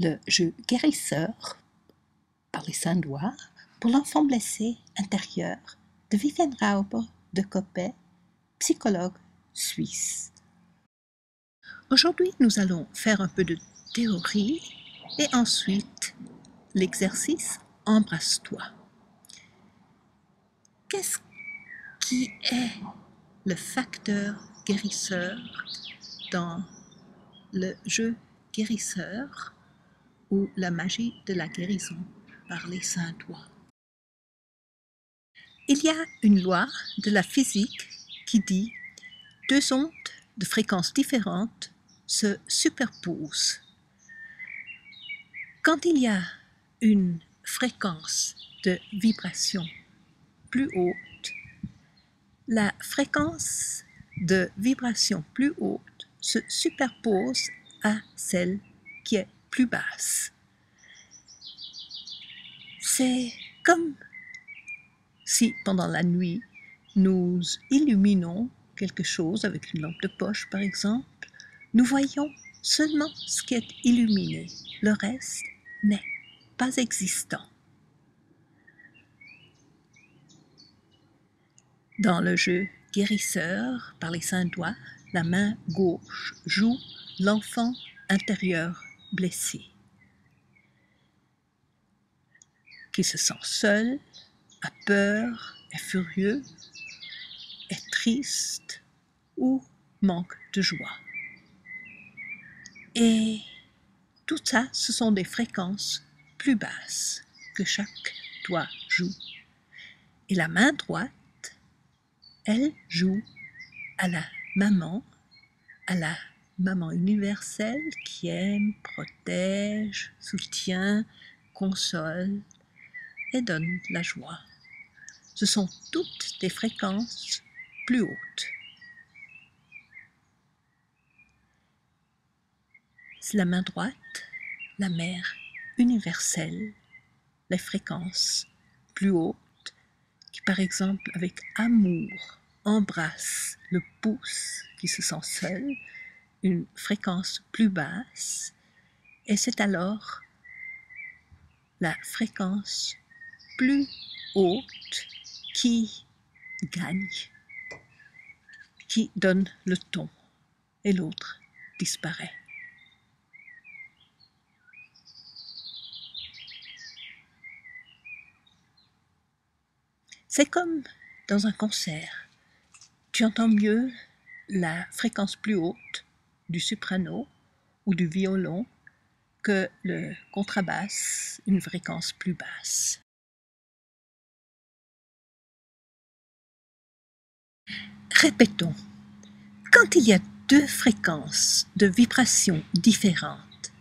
le jeu guérisseur par les 5 doigts pour l'enfant blessé intérieur de Viviane Rauber de Coppet, psychologue suisse. Aujourd'hui, nous allons faire un peu de théorie et ensuite l'exercice Embrasse-toi. Qu'est-ce qui est le facteur guérisseur dans le jeu guérisseur ou la magie de la guérison par les 5 doigts? Il y a une loi de la physique qui dit 2 ondes de fréquences différentes se superposent. Quand il y a une fréquence de vibration plus haute, la fréquence de vibration plus haute se superpose à celle qui est plus basse. C'est comme si pendant la nuit, nous illuminons quelque chose avec une lampe de poche par exemple, nous voyons seulement ce qui est illuminé, le reste n'est pas existant. Dans le jeu guérisseur par les 5 doigts, la main gauche joue l'enfant intérieur blessé, qui se sent seul, a peur, est furieux, est triste ou manque de joie. Et tout ça, ce sont des fréquences plus basses que chaque doigt joue. Et la main droite, elle joue à la maman universelle qui aime, protège, soutient, console et donne la joie. Ce sont toutes des fréquences plus hautes. C'est la main droite, la mère universelle, les fréquences plus hautes, qui par exemple avec amour embrasse le pouce qui se sent seul, une fréquence plus basse, et c'est alors la fréquence plus haute qui gagne, qui donne le ton, et l'autre disparaît. C'est comme dans un concert. Tu entends mieux la fréquence plus haute du soprano ou du violon que le contrebasse, une fréquence plus basse. Répétons. Quand il y a 2 fréquences de vibrations différentes,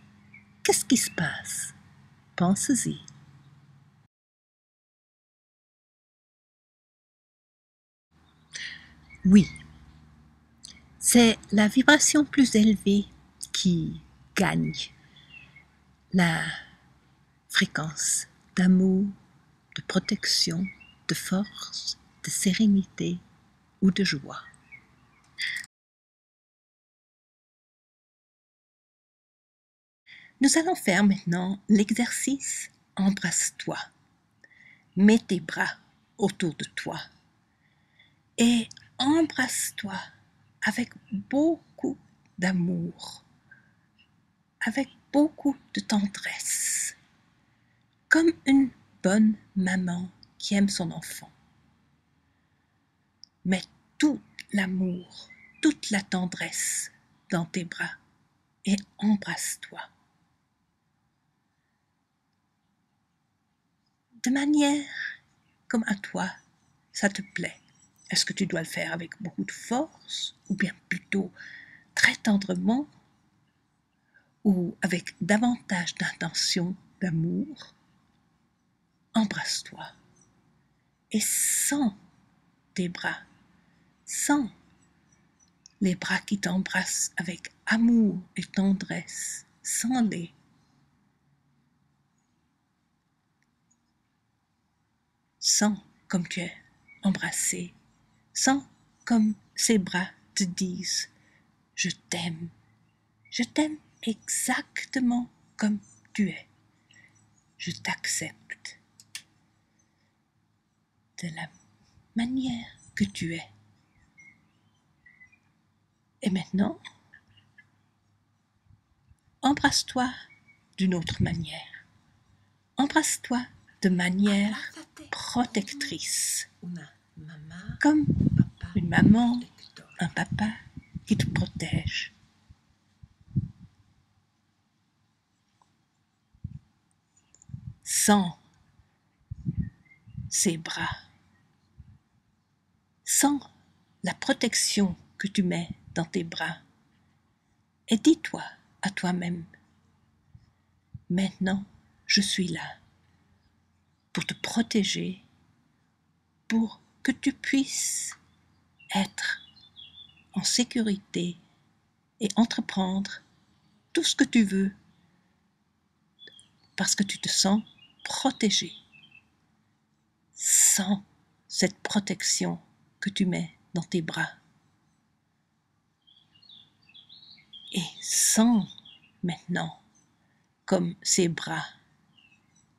qu'est-ce qui se passe? Pensez-y. Oui, c'est la vibration plus élevée qui gagne la fréquence d'amour, de protection, de force, de sérénité ou de joie. Nous allons faire maintenant l'exercice Embrasse-toi. Mets tes bras autour de toi et embrasse-toi avec beaucoup d'amour, avec beaucoup de tendresse, comme une bonne maman qui aime son enfant. Mets tout l'amour, toute la tendresse dans tes bras et embrasse-toi. De manière comme à toi, ça te plaît. Est-ce que tu dois le faire avec beaucoup de force ou bien plutôt très tendrement ou avec davantage d'intention d'amour? Embrasse-toi et sens tes bras, sens les bras qui t'embrassent avec amour et tendresse, sens-les. Sens comme tu es embrassé, sens comme ces bras te disent « Je t'aime exactement comme tu es. Je t'accepte de la manière que tu es. Et maintenant, embrasse-toi d'une autre manière. Embrasse-toi de manière protectrice, comme une maman, un papa qui te protège. Sens ses bras. Sens la protection que tu mets dans tes bras. Et dis-toi à toi-même, maintenant, je suis là pour te protéger, pour que tu puisses être en sécurité et entreprendre tout ce que tu veux parce que tu te sens protégé. Sens cette protection que tu mets dans tes bras. Et sens maintenant comme ces bras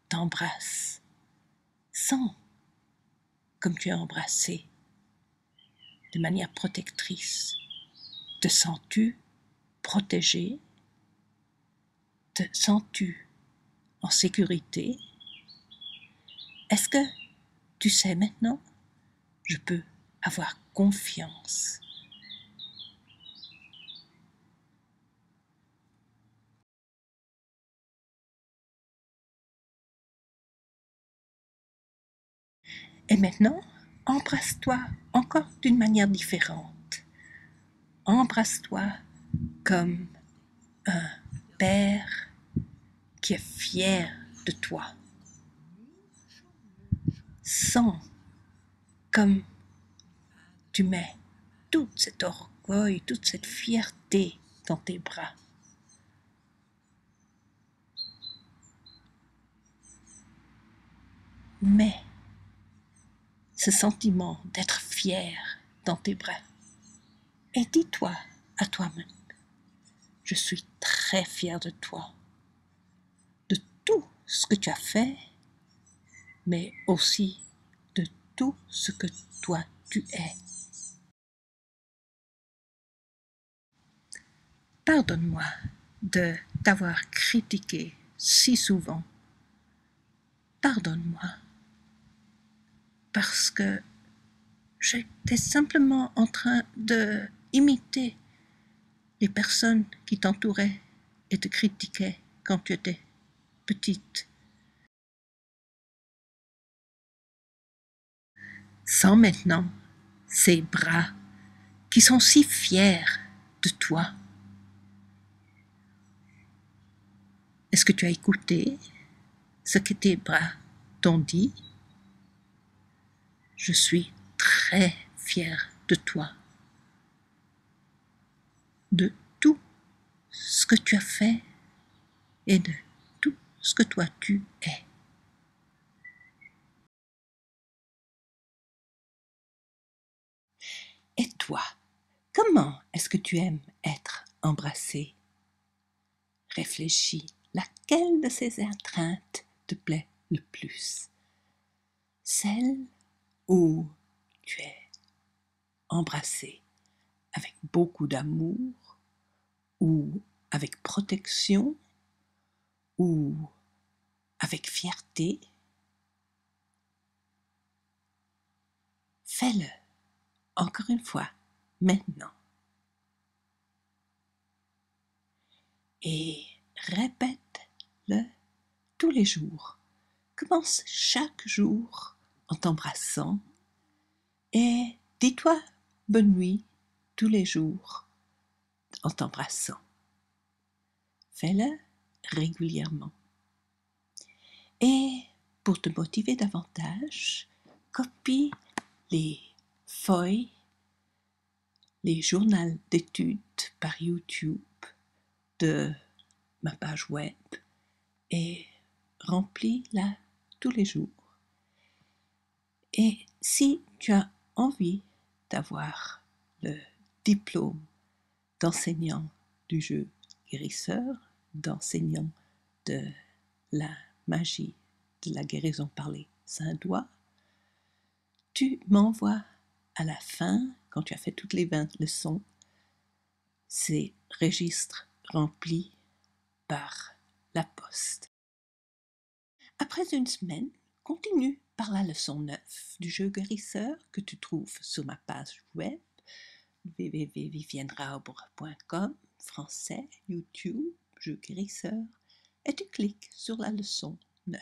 t'embrassent. Sens comme tu es embrassé de manière protectrice. Te sens-tu protégé? Te sens-tu en sécurité? Est-ce que tu sais maintenant, je peux avoir confiance? Et maintenant, embrasse-toi encore d'une manière différente. Embrasse-toi comme un père qui est fier de toi. Sens comme tu mets tout cet orgueil, toute cette fierté dans tes bras. Mets ce sentiment d'être fier dans tes bras. Et dis-toi à toi-même, je suis très fier de toi, de tout ce que tu as fait, mais aussi de tout ce que toi tu es. Pardonne-moi de t'avoir critiqué si souvent. Pardonne-moi parce que j'étais simplement en train de imiter les personnes qui t'entouraient et te critiquaient quand tu étais petite. Sens maintenant ces bras qui sont si fiers de toi. Est-ce que tu as écouté ce que tes bras t'ont dit? Je suis très fier de toi, de tout ce que tu as fait et de tout ce que toi tu es. Et toi, comment est-ce que tu aimes être embrassé? Réfléchis, laquelle de ces étreintes te plaît le plus? Celle où tu es embrassé avec beaucoup d'amour, ou avec protection, ou avec fierté? Fais-le encore une fois, maintenant. Et répète-le tous les jours. Commence chaque jour en t'embrassant et dis-toi bonne nuit tous les jours en t'embrassant. Fais-le régulièrement. Et pour te motiver davantage, copie les feuilles, les journaux d'études par YouTube de ma page web et remplis-la tous les jours. Et si tu as envie d'avoir le diplôme d'enseignant du jeu guérisseur, d'enseignant de la magie de la guérison par les 5 doigts, tu m'envoies à la fin, quand tu as fait toutes les 20 leçons, ces registres remplis par la poste. Après une semaine, continue par la leçon 9 du jeu guérisseur que tu trouves sur ma page web www.viviennerauber.com, français, YouTube, jeu guérisseur, et tu cliques sur la leçon 9.